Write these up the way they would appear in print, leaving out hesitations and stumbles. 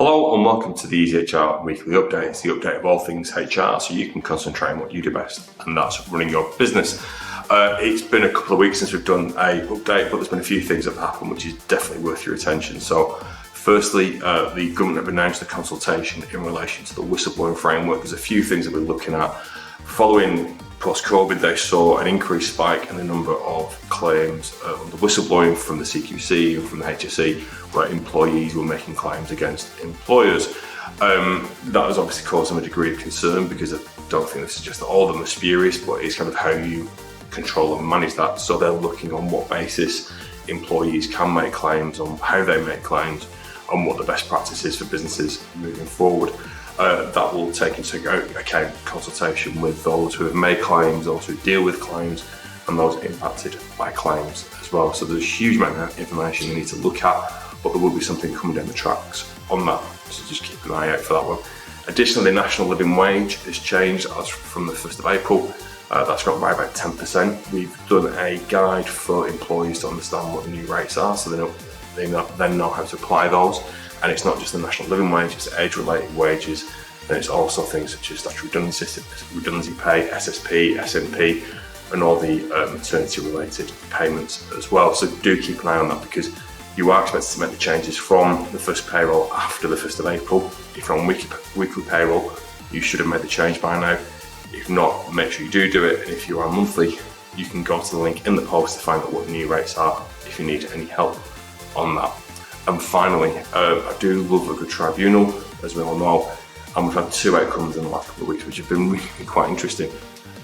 Hello and welcome to the EZHR Weekly Update. It's the update of all things HR so you can concentrate on what you do best, and that's running your business. It's been a couple of weeks since we've done a update, but there's been a few things that have happened which is definitely worth your attention. So firstly, the government have announced a consultation in relation to the whistleblowing framework. There's a few things that we're looking at. Following post-COVID, they saw an increased spike in the number of claims on the whistleblowing from the CQC and from the HSE, where employees were making claims against employers. That has obviously caused them a degree of concern, because I don't think this is just that all of them are spurious, but it's kind of how you control and manage that. So they're looking on what basis employees can make claims, on how they make claims, and what the best practice is for businesses moving forward. That will take into account consultation with those who have made claims, those who deal with claims, and those impacted by claims as well. So there's a huge amount of information you need to look at, but there will be something coming down the tracks on that, so just keep an eye out for that one. Additionally, the national living wage has changed as from the 1st of April. That's gone by about 10%. We've done a guide for employees to understand what the new rates are, so they then know how to apply those. And it's not just the national living wage, it's age-related wages, and it's also things such as statutory redundancy pay, SSP, SNP, and all the maternity-related payments as well. So do keep an eye on that, because you are expected to make the changes from the first payroll after the 1st of April. If you're on weekly payroll, you should have made the change by now. If not, make sure you do it. And if you are monthly, you can go to the link in the post to find out what the new rates are if you need any help on that. And finally, I do love a good tribunal, as we all know, and we've had two outcomes in the last couple of weeks which have been really quite interesting.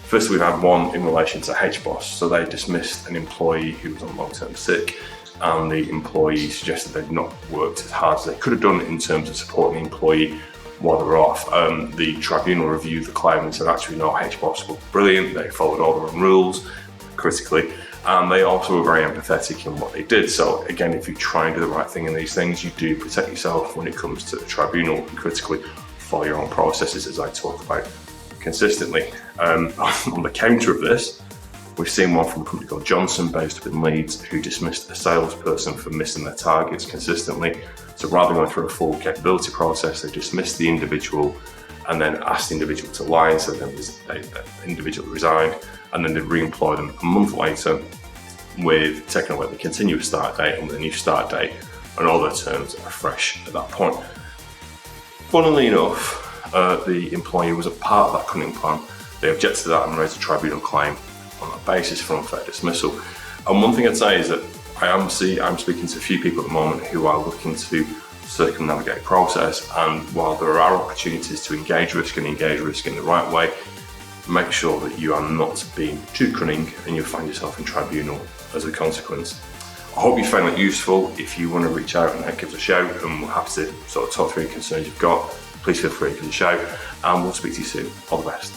First, we've had one in relation to HBOS. So they dismissed an employee who was on long-term sick, and the employee suggested they'd not worked as hard as they could have done in terms of supporting the employee while they were off. The tribunal reviewed the claim and said, actually, no, HBOS were brilliant. They followed all their own rules critically. And they also were very empathetic in what they did. So again, if you try and do the right thing in these things, you do protect yourself when it comes to the tribunal, and critically follow your own processes, as I talk about consistently. On the counter of this, we've seen one from a company called Johnson, based up in Leeds, who dismissed a salesperson for missing their targets consistently. So rather than going through a full capability process, they dismissed the individual and then asked the individual to lie. So then the individual resigned, and then they re-employed them a month later with taking away the continuous start date and with a new start date, and all their terms are fresh at that point. Funnily enough, the employee was a part of that cunning plan. They objected to that and raised a tribunal claim on that basis for unfair dismissal. And one thing I'd say is that I'm speaking to a few people at the moment who are looking to circumnavigate the process, and while there are opportunities to engage risk and engage risk in the right way, make sure that you are not being too cunning and you'll find yourself in tribunal as a consequence. I hope you found that useful. If you want to reach out and give us a shout, and we're happy to sort of talk through any concerns you've got, please feel free to give us a shout, and we'll speak to you soon. All the best.